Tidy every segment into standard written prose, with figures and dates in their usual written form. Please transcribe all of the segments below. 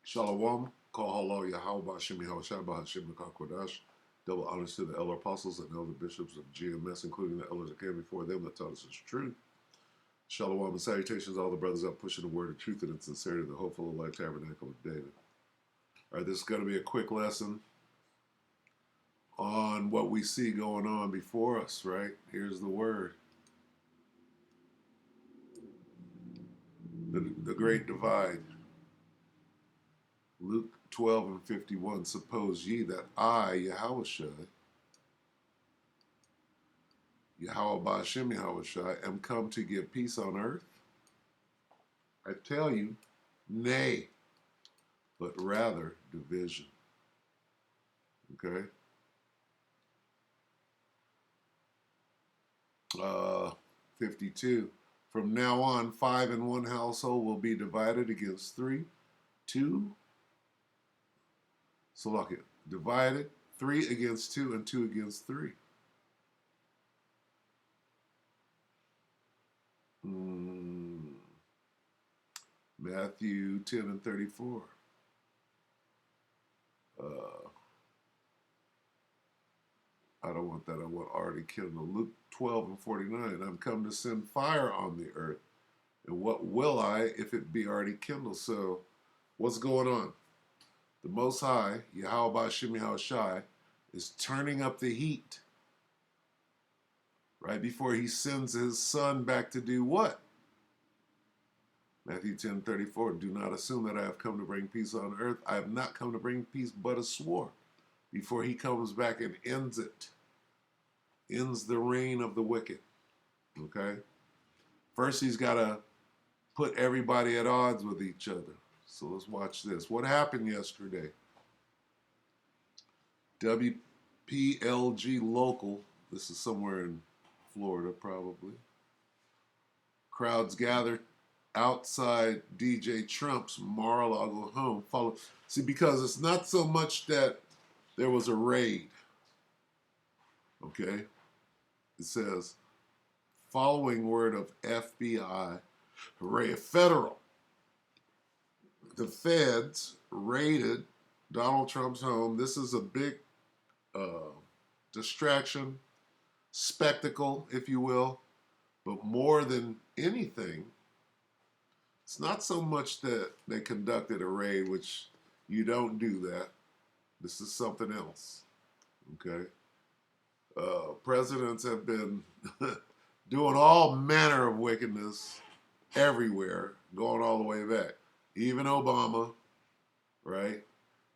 Shalom, Kol Halo Yahweh Hashem Yahushua Hashem Kodash. Double honors to the elder apostles and elder bishops of GMS, including the elders that came before them that taught us the truth. Shalom and salutations to all the brothers out pushing the word of truth and in sincerity, the hopeful of life tabernacle of David. All right, this is going to be a quick lesson on what we see going on before us, right? Here's the word. The great divide. Luke 12 and 51. Suppose ye that I, Yahushua, Yahweh Hashem Yahushua, am come to give peace on earth? I tell you, nay, but rather division. Okay? 52. From now on, 5 in one household will be divided against 3. 2. So look it. Divided. 3 against 2 and 2 against 3. Matthew 10 and 34. I don't want that. I want already kindled. Luke 12 and 49. I'm come to send fire on the earth. And what will I if it be already kindled? So what's going on? The Most High, Yahweh Hashem Yahushai, is turning up the heat right before he sends his son back to do what? Matthew 10:34. Do not assume that I have come to bring peace on earth. I have not come to bring peace but a sword. Before he comes back and ends it. Ends the reign of the wicked. Okay? First, he's got to put everybody at odds with each other. So let's watch this. What happened yesterday? WPLG local. This is somewhere in Florida, probably. Crowds gathered outside DJ Trump's Mar-a-Lago home. See, because it's not so much that there was a raid. Okay? It says, following word of FBI, hooray, federal. The feds raided Donald Trump's home. This is a big distraction, spectacle, if you will. But more than anything, it's not so much that they conducted a raid, which you don't do that. This is something else. Okay? Presidents have been doing all manner of wickedness everywhere, going all the way back. Even Obama, right?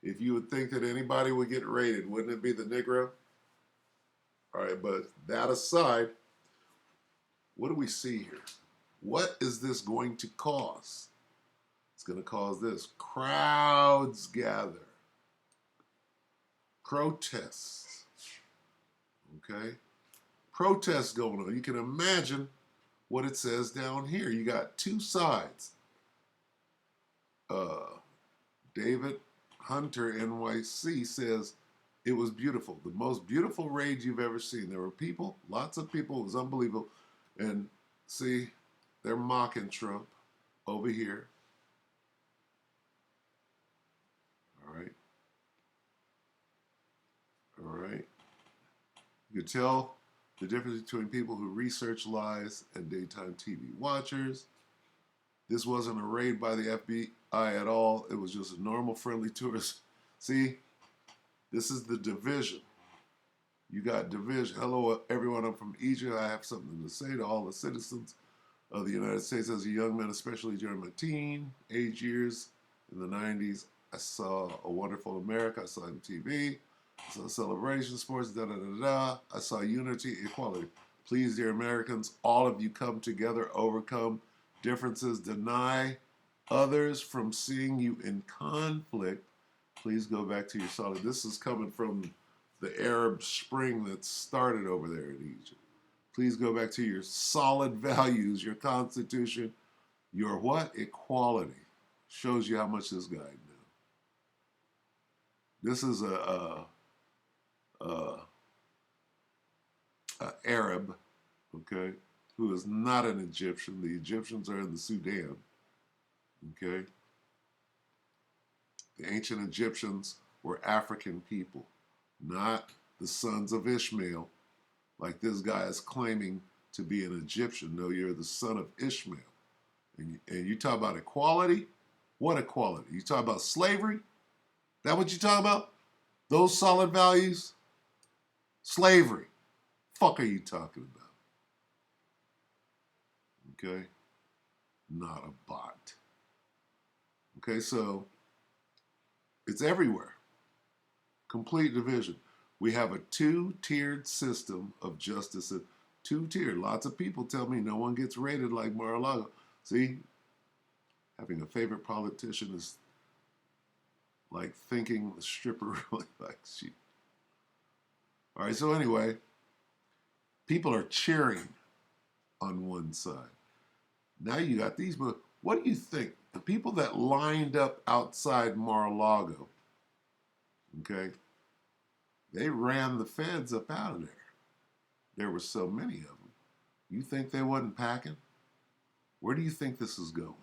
If you would think that anybody would get raided, wouldn't it be the Negro? All right, but that aside, what do we see here? What is this going to cause? It's going to cause this. Crowds gather. Protests. Okay? Protests going on. You can imagine what it says down here. You got two sides. David Hunter, NYC, says it was beautiful. The most beautiful raid you've ever seen. There were people, lots of people. It was unbelievable. And see, they're mocking Trump over here. All right. All right. You can tell the difference between people who research lies and daytime TV watchers. This wasn't a raid by the FBI at all. It was just a normal, friendly tourist. See, this is the division. You got division. Hello, everyone. I'm from Egypt. I have something to say to all the citizens of the United States. As a young man, especially during my age years in the 90s, I saw A Wonderful America. I saw MTV. I saw Celebration Sports. Da-da-da-da. I saw unity, equality. Please, dear Americans, all of you come together, overcome differences, deny others from seeing you in conflict. Please go back to your solid. This is coming from the Arab Spring that started over there in Egypt. Please go back to your solid values, your constitution, your what? Equality. Shows you how much this guy knew. This is a Arab, okay, who is not an Egyptian. The Egyptians are in the Sudan, okay? The ancient Egyptians were African people, not the sons of Ishmael, like this guy is claiming to be an Egyptian. No, you're the son of Ishmael. And you talk about equality? What equality? You talk about slavery? That what you talking about? Those solid values? Slavery. Fuck are you talking about? Okay? Not a bot. Okay, so it's everywhere. Complete division. We have a two-tiered system of justice. Two-tiered. Lots of people tell me no one gets rated like Mar-a-Lago. See, having a favorite politician is like thinking the stripper really likes you. All right, so anyway, people are cheering on one side. Now you got these, but what do you think? The people that lined up outside Mar-a-Lago, okay, they ran the feds up out of there. There were so many of them. You think they wasn't packing? Where do you think this is going?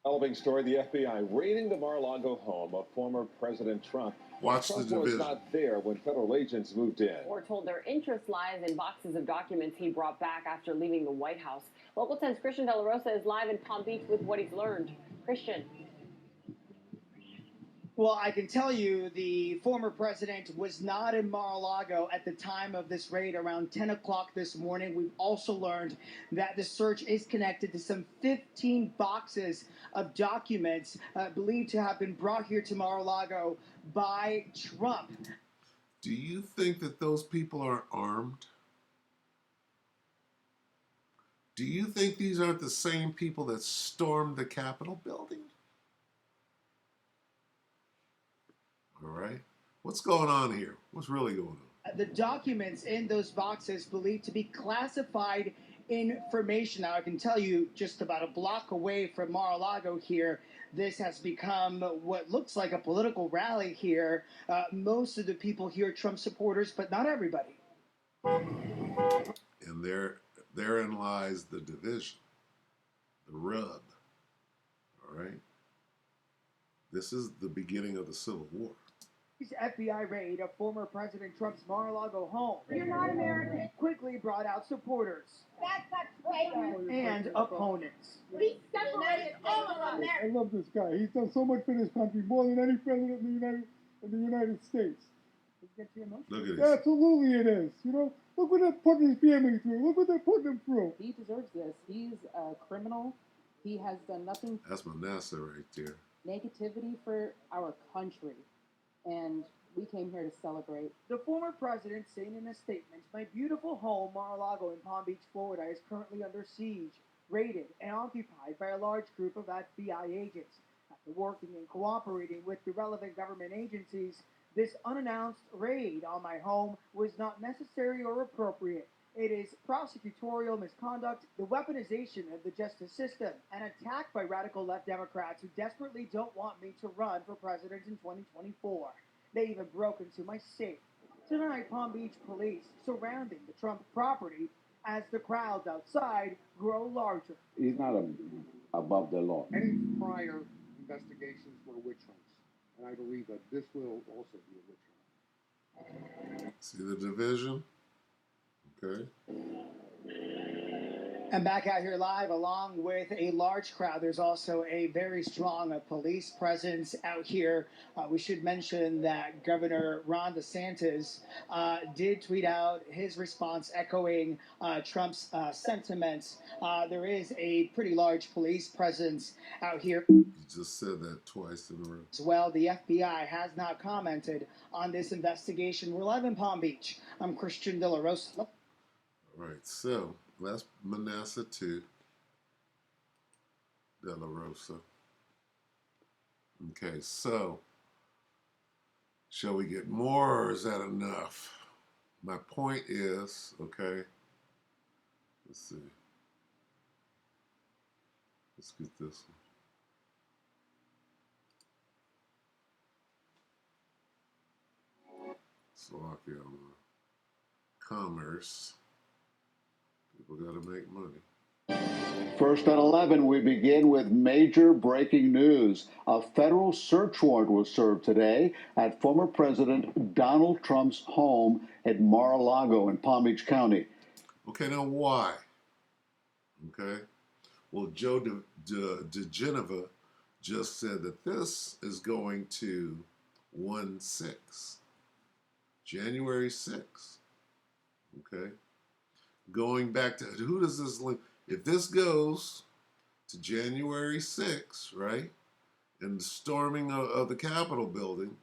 Developing story, the FBI raiding the Mar-a-Lago home of former President Trump. Watch the division. Trump was not there when federal agents moved in. We're told their interest lies in boxes of documents he brought back after leaving the White House. Local 10's Christian De La Rosa is live in Palm Beach with what he's learned. Christian. Well, I can tell you the former president was not in Mar-a-Lago at the time of this raid around 10 o'clock this morning. We've also learned that the search is connected to some 15 boxes of documents believed to have been brought here to Mar-a-Lago by Trump. Do you think that those people are armed? Do you think these aren't the same people that stormed the Capitol building? All right. What's going on here? What's really going on? The documents in those boxes believed to be classified information. Now, I can tell you just about a block away from Mar-a-Lago here, this has become what looks like a political rally here. Most of the people here are Trump supporters, but not everybody. And therein lies the division, the rub. All right. This is the beginning of the Civil War. FBI raid of former President Trump's Mar-a-Lago home. You're not American. Quickly brought out supporters. That's a traitor. And opponents. We separated all of America. I love this guy. He's done so much for this country, more than any president in the United States. Look at this. Absolutely it is. You know, look what they're putting his family through. Look what they're putting him through. He deserves this. He's a criminal. He has done nothing. That's Manasseh right there. Negativity for our country. And we came here to celebrate. The former president saying in a statement, "My beautiful home, Mar-a-Lago in Palm Beach, Florida, is currently under siege, raided, and occupied by a large group of FBI agents. After working and cooperating with the relevant government agencies, this unannounced raid on my home was not necessary or appropriate. It is prosecutorial misconduct, the weaponization of the justice system, an attack by radical left Democrats who desperately don't want me to run for president in 2024. They even broke into my safe." Tonight, Palm Beach police surrounding the Trump property as the crowds outside grow larger. He's not above the law. Any prior investigations were witch hunts, and I believe that this will also be a witch hunt. See the division? Okay. And back out here live, along with a large crowd, there's also a very strong police presence out here. We should mention that Governor Ron DeSantis did tweet out his response echoing Trump's sentiments. There is a pretty large police presence out here. You just said that twice in a row. As well, the FBI has not commented on this investigation. We're live in Palm Beach. I'm Christian De La Rosa. All right, so that's Manasseh 2, De La Rosa. Okay, so shall we get more or is that enough? My point is, okay, let's see. Let's get this one. Slovakia commerce. People got to make money. First at 11, we begin with major breaking news. A federal search warrant was served today at former President Donald Trump's home at Mar-a-Lago in Palm Beach County. Okay, now why? Okay, well, Joe DeGeneva just said that this is going to 1/6, January 6th. Okay, going back to who does this link? If this goes to January 6th, right, and the storming of the Capitol building,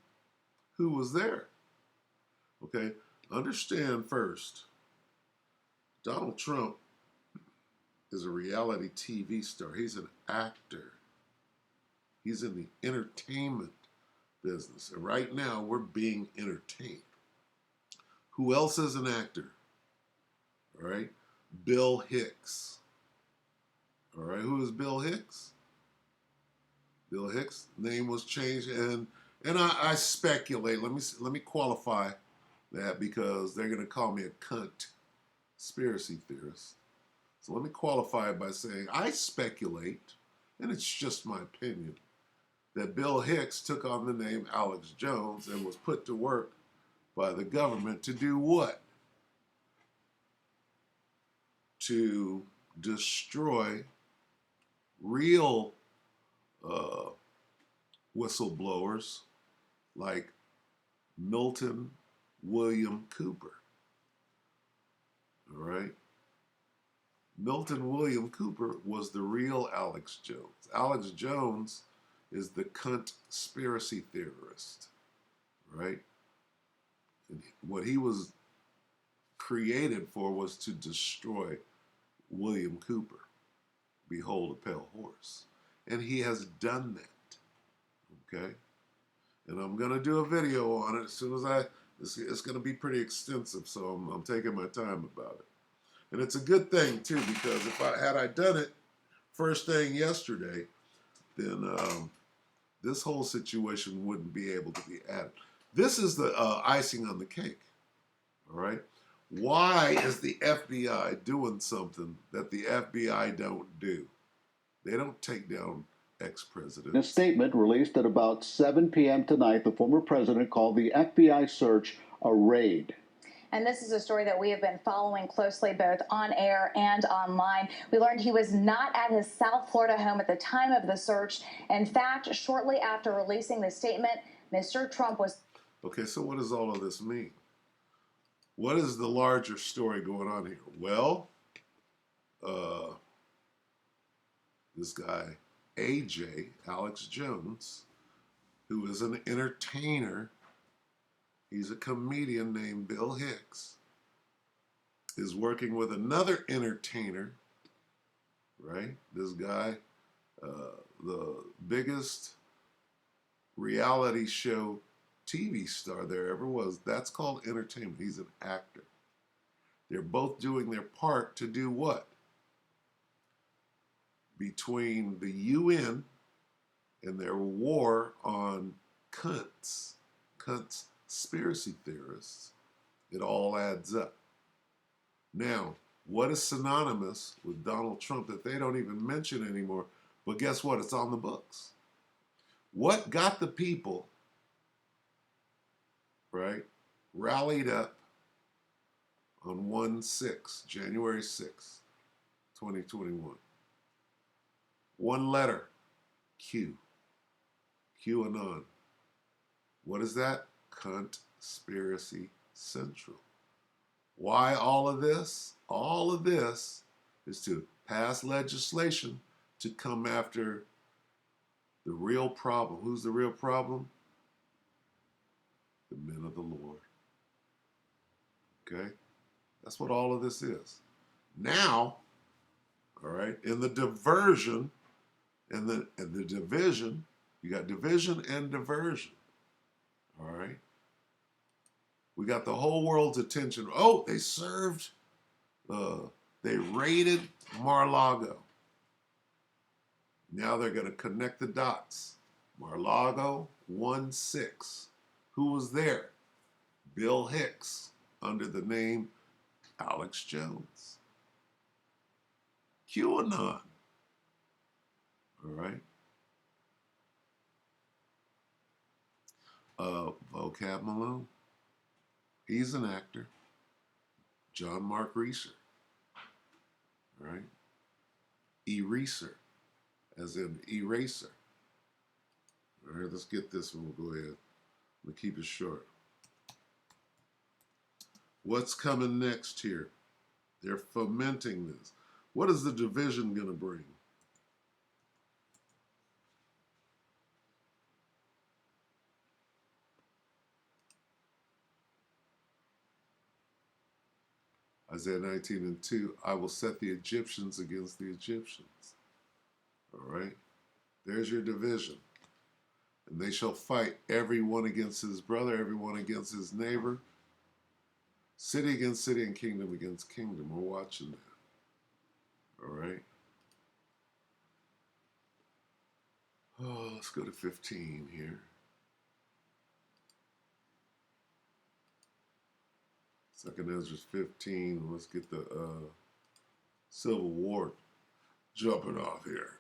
who was there? Okay, understand first, Donald Trump is a reality TV star. He's an actor. He's in the entertainment business. And right now, we're being entertained. Who else is an actor? All right, Bill Hicks. All right, who is Bill Hicks? Bill Hicks' name was changed, and I speculate. Let me qualify that because they're going to call me a conspiracy theorist. So let me qualify it by saying I speculate, and it's just my opinion, that Bill Hicks took on the name Alex Jones and was put to work by the government to do what? To destroy real whistleblowers like Milton William Cooper. All right? Milton William Cooper was the real Alex Jones. Alex Jones is the conspiracy theorist, right? And what he was created for was to destroy William Cooper. Behold a pale horse. And he has done that, okay? And I'm going to do a video on it as soon as it's going to be pretty extensive, so I'm taking my time about it. And it's a good thing, too, because had I done it first thing yesterday, then this whole situation wouldn't be able to be added. This is the icing on the cake, all right? Why is the FBI doing something that the FBI don't do? They don't take down ex-presidents. In a statement released at about 7 p.m. tonight, the former president called the FBI search a raid. And this is a story that we have been following closely both on air and online. We learned he was not at his South Florida home at the time of the search. In fact, shortly after releasing the statement, Mr. Trump was... Okay, so what does all of this mean? What is the larger story going on here? Well, this guy, AJ, Alex Jones, who is an entertainer, he's a comedian named Bill Hicks, is working with another entertainer, right? This guy, the biggest reality show TV star there ever was. That's called entertainment. He's an actor. They're both doing their part to do what? Between the UN and their war on conspiracy theorists, it all adds up. Now, what is synonymous with Donald Trump that they don't even mention anymore? But guess what? It's on the books. What got the people, right, rallied up on 1/6, January 6th, 2021? One letter, Q. QAnon. What is that? Conspiracy Central. Why all of this? All of this is to pass legislation to come after the real problem. Who's the real problem? The men of the Lord. Okay? That's what all of this is. Now, all right, in the diversion and the division, you got division and diversion. All right? We got the whole world's attention. Oh, they raided Mar-a-Lago. Now they're going to connect the dots. Mar-a-Lago, 1/6. Who was there? Bill Hicks, under the name Alex Jones. QAnon. All right. Vocab Malone. He's an actor. John Mark Reeser. All right. Eraser, as in eraser. All right, let's get this one. We'll go ahead. We'll keep it short. What's coming next here? They're fomenting this. What is the division going to bring? Isaiah 19:2, I will set the Egyptians against the Egyptians. All right? There's your division. And they shall fight everyone against his brother, everyone against his neighbor, city against city, and kingdom against kingdom. We're watching that. All right? Oh, let's go to 15 here. Second Ezra 15. Let's get the Civil War jumping off here.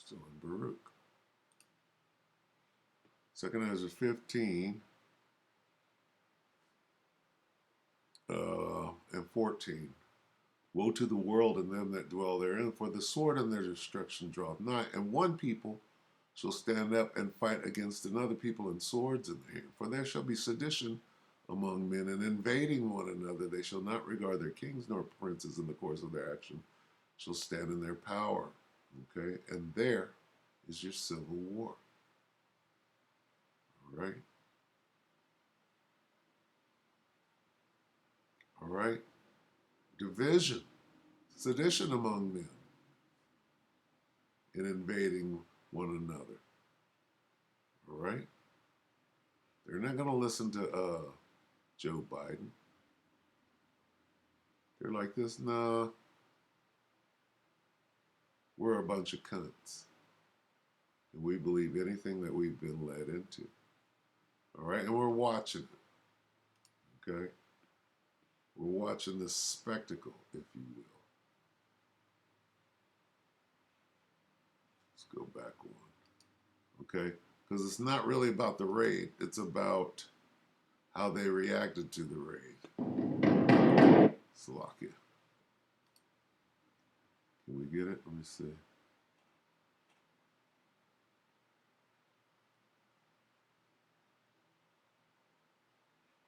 Still in Baruch. Second Ezra 15 and 14. Woe to the world and them that dwell therein, for the sword and their destruction draweth nigh. And one people shall stand up and fight against another people, and swords in their hand. For there shall be sedition among men, and invading one another. They shall not regard their kings nor princes in the course of their action, shall stand in their power. Okay? And there is your civil war. All right? All right? Division, sedition among men, and invading one another. All right? They're not going to listen to Joe Biden. They're like this, nah, we're a bunch of cunts. And we believe anything that we've been led into. All right? And we're watching it. Okay? We're watching this spectacle, if you will. Let's go back one. Okay? Because it's not really about the raid. It's about how they reacted to the raid. Slovakia. Can we get it? Let me see.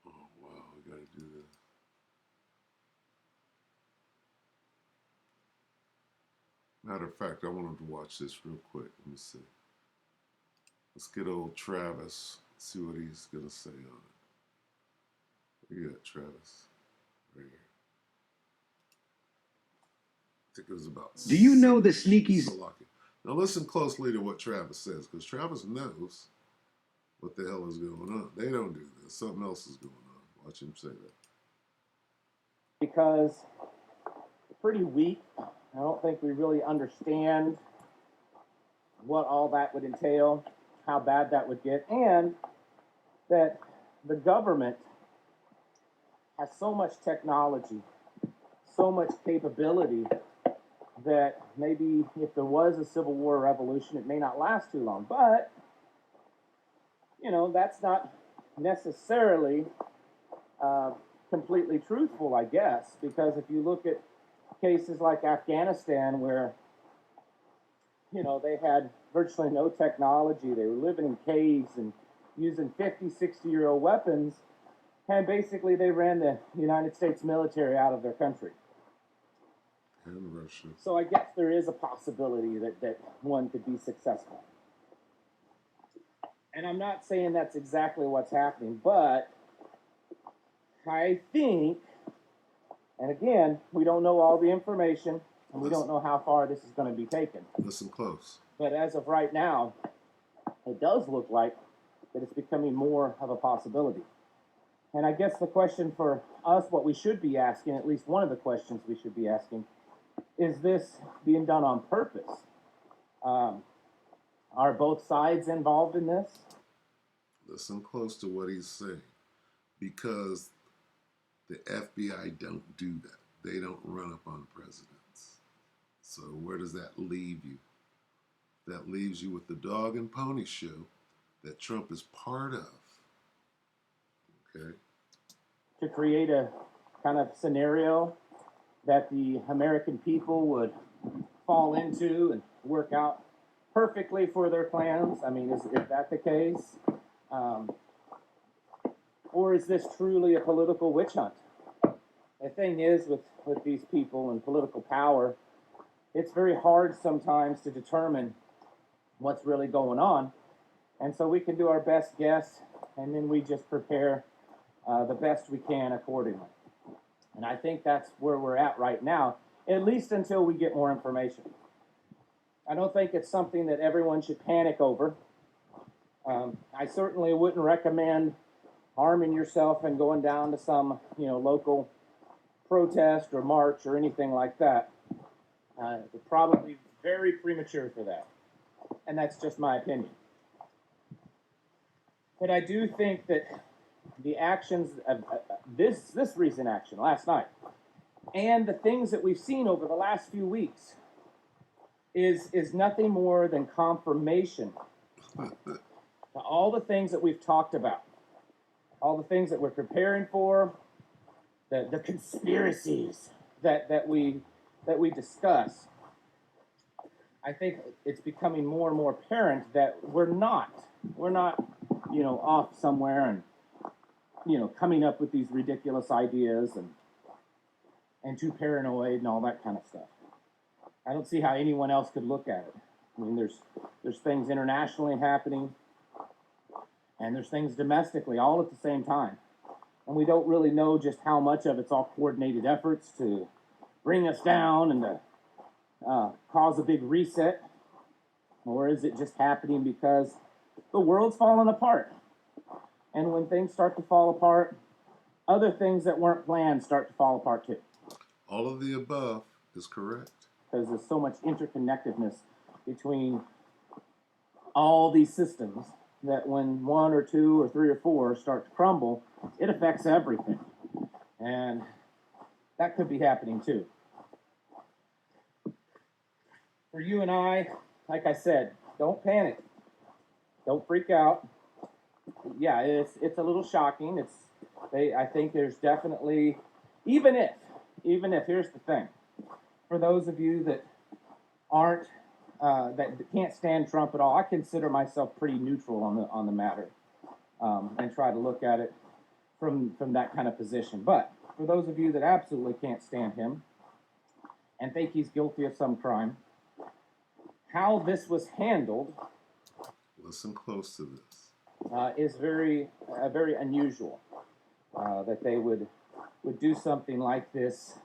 Oh, wow. We got to do this. Matter of fact, I wanted to watch this real quick. Let me see. Let's get old Travis, see what he's going to say on it. Where you at, Travis? Right here. I think it was about... Do you know the sneakies? Slovakia. Now listen closely to what Travis says, because Travis knows what the hell is going on. They don't do this. Something else is going on. Watch him say that. Because they're pretty weak. I don't think we really understand what all that would entail, how bad that would get, and that the government has so much technology, so much capability, that maybe if there was a civil war or revolution, it may not last too long. But, you know, that's not necessarily completely truthful, I guess, because if you look at cases like Afghanistan, where, you know, they had virtually no technology. They were living in caves and using 50, 60-year-old weapons, and basically they ran the United States military out of their country. And Russia. So I guess there is a possibility that one could be successful. And I'm not saying that's exactly what's happening, but I think, and again, we don't know all the information, and we don't know how far this is going to be taken. Listen close. But as of right now, it does look like that it's becoming more of a possibility. And I guess the question for us, what we should be asking, at least one of the questions we should be asking, is this being done on purpose? Are both sides involved in this? Listen close to what he's saying, because the FBI don't do that. They don't run up on presidents. So where does that leave you? That leaves you with the dog and pony show that Trump is part of. Okay? To create a kind of scenario that the American people would fall into and work out perfectly for their plans? I mean, is that the case? Or is this truly a political witch hunt? The thing is with these people and political power, it's very hard sometimes to determine what's really going on. And so we can do our best guess, and then we just prepare the best we can accordingly. And I think that's where we're at right now, at least until we get more information. I don't think it's something that everyone should panic over. I certainly wouldn't recommend harming yourself and going down to some, local protest or march or anything like that. It's probably very premature for that. And that's just my opinion. But I do think that the actions of this recent action last night and the things that we've seen over the last few weeks is nothing more than confirmation to all the things that we've talked about, all the things that we're preparing for, the conspiracies that we discuss. I think it's becoming more and more apparent that we're not, off somewhere and, coming up with these ridiculous ideas and too paranoid and all that kind of stuff. I don't see how anyone else could look at it. I mean, there's things internationally happening, and there's things domestically all at the same time. And we don't really know just how much of it's all coordinated efforts to bring us down and to cause a big reset, or is it just happening because the world's falling apart? And when things start to fall apart, other things that weren't planned start to fall apart too. All of the above is correct. Because there's so much interconnectedness between all these systems that when one or two or three or four start to crumble, it affects everything. And that could be happening too. For you and I, like I said, don't panic. Don't freak out. Yeah, it's a little shocking. I think there's definitely, even if, here's the thing. For those of you that aren't, that can't stand Trump at all, I consider myself pretty neutral on the matter, and try to look at it from that kind of position. But for those of you that absolutely can't stand him and think he's guilty of some crime, how this was handled, listen close to this, is very unusual. That they would do something like this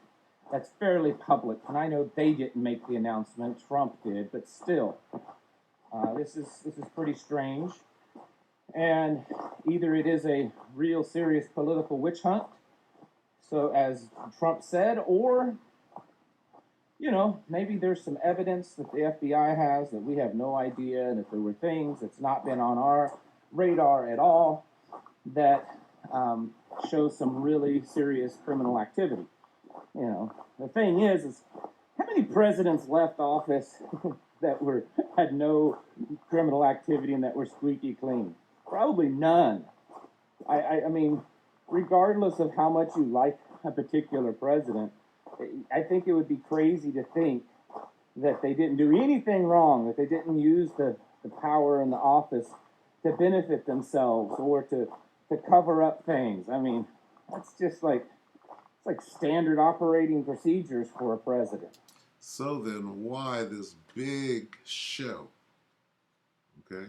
that's fairly public. And I know they didn't make the announcement, Trump did, but still, this is pretty strange. And either it is a real serious political witch hunt, so as Trump said, or maybe there's some evidence that the FBI has that we have no idea, and if there were things that's not been on our radar at all that show some really serious criminal activity. The thing is how many presidents left office that had no criminal activity and that were squeaky clean? Probably none. I mean, regardless of how much you like a particular president, I think it would be crazy to think that they didn't do anything wrong, that they didn't use the power in the office to benefit themselves or to cover up things. I mean, that's just it's like standard operating procedures for a president. So then why this big show? Okay?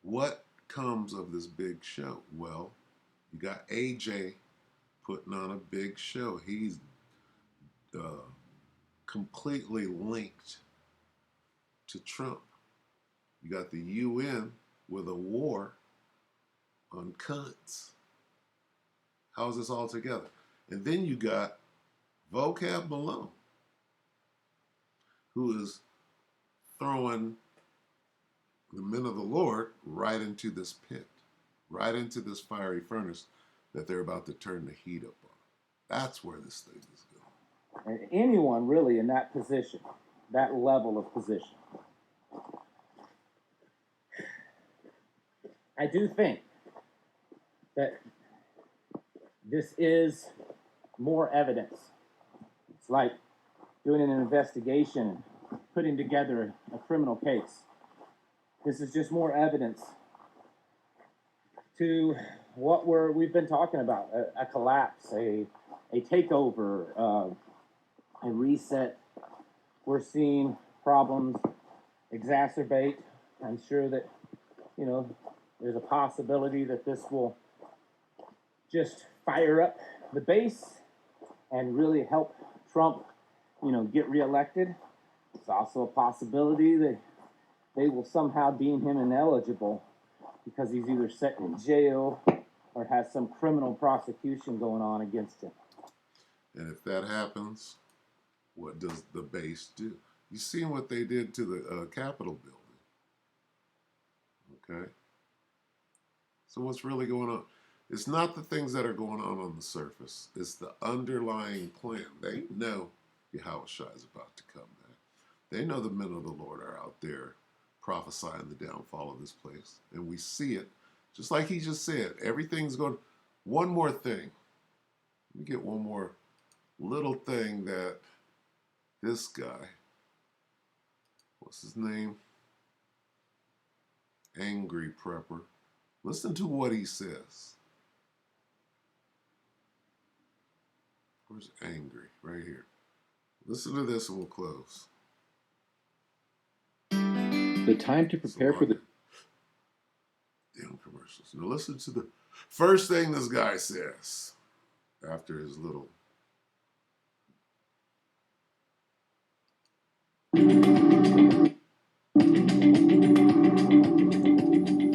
What comes of this big show? Well, you got AJ putting on a big show. He's completely linked to Trump. You got the UN with a war on cunts. How is this all together? And then you got Vocab Malone, who is throwing the men of the Lord right into this pit, right into this fiery furnace that they're about to turn the heat up on. That's where this thing is going. And anyone really in that position, that level of position. I do think that this is more evidence. It's like doing an investigation, putting together a criminal case. This is just more evidence to what we've been talking about, a collapse, a takeover, a reset. We're seeing problems exacerbate. I'm sure that, there's a possibility that this will just fire up the base and really help Trump, get reelected. It's also a possibility that they will somehow deem him ineligible because he's either set in jail or has some criminal prosecution going on against him. And if that happens, what does the base do? You seen what they did to the Capitol building, okay? So what's really going on? It's not the things that are going on the surface. It's the underlying plan. They know Yahushua is about to come back. They know the men of the Lord are out there prophesying the downfall of this place. And we see it. Just like he just said, everything's going. One more thing. Let me get one more little thing that this guy, what's his name? Angry Prepper. Listen to what he says. Where's angry? Right here. Listen to this and we'll close. The time to prepare for the damn commercials. Now listen to the first thing this guy says after his little.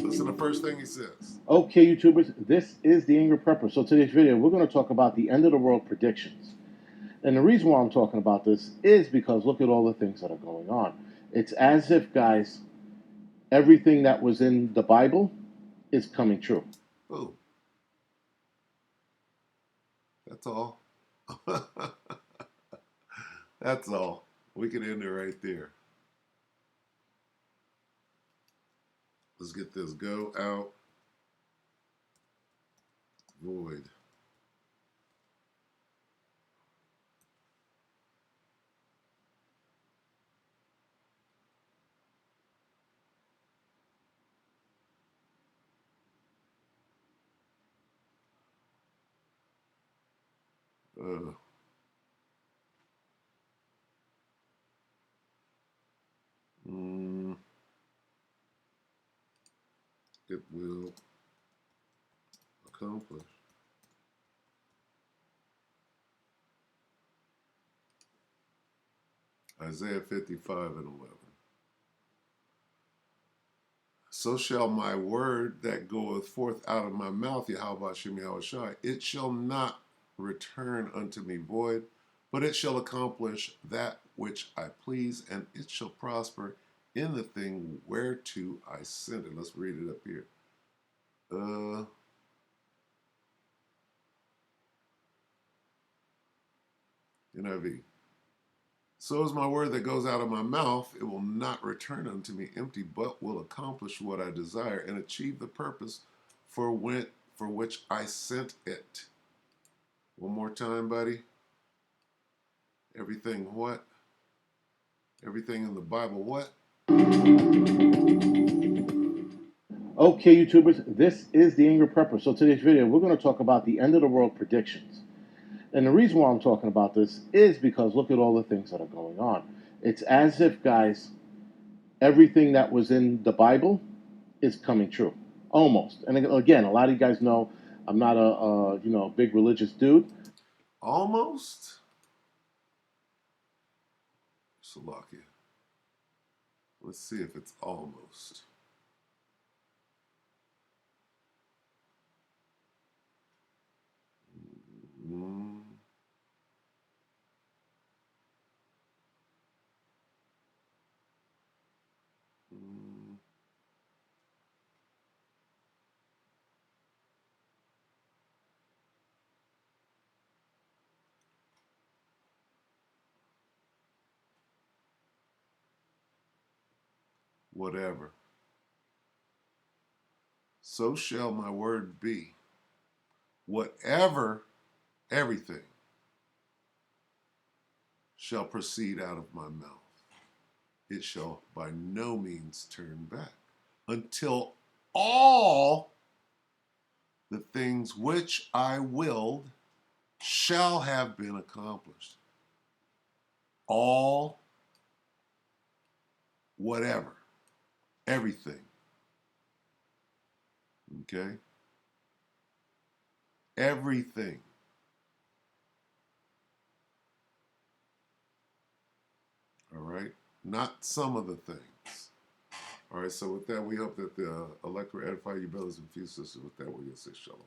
Listen to the first thing he says. Okay, YouTubers, this is the Angry Prepper. So today's video, we're going to talk about the end of the world predictions. And the reason why I'm talking about this is because look at all the things that are going on. It's as if, guys, everything that was in the Bible is coming true. Oh. That's all. That's all. We can end it right there. Let's get this. Go out. Void. It will accomplish. Isaiah 55 and 11. So shall my word that goeth forth out of my mouth, Yahweh Shem Yahushai, it shall not return unto me void, but it shall accomplish that which I please, and it shall prosper in the thing whereto I sent it. Let's read it up here. NIV. So is my word that goes out of my mouth, it will not return unto me empty, but will accomplish what I desire and achieve the purpose for which I sent it. One more time, buddy. Everything what? Everything in the Bible what? Okay, YouTubers, this is the Angry Prepper. So today's video, we're going to talk about the end of the world predictions. And the reason why I'm talking about this is because look at all the things that are going on. It's as if, guys, everything that was in the Bible is coming true. Almost. And again, a lot of you guys know I'm not a big religious dude. Almost? Salakia. Let's see if it's almost. Mm. Mm. Whatever. So shall my word be. Whatever, everything shall proceed out of my mouth. It shall by no means turn back until all the things which I willed shall have been accomplished. All, whatever, everything. Okay? Everything. All right? Not some of the things. All right, so with that, we hope that the electorate edify you, brothers and few sisters. With that, we're going to say shalom.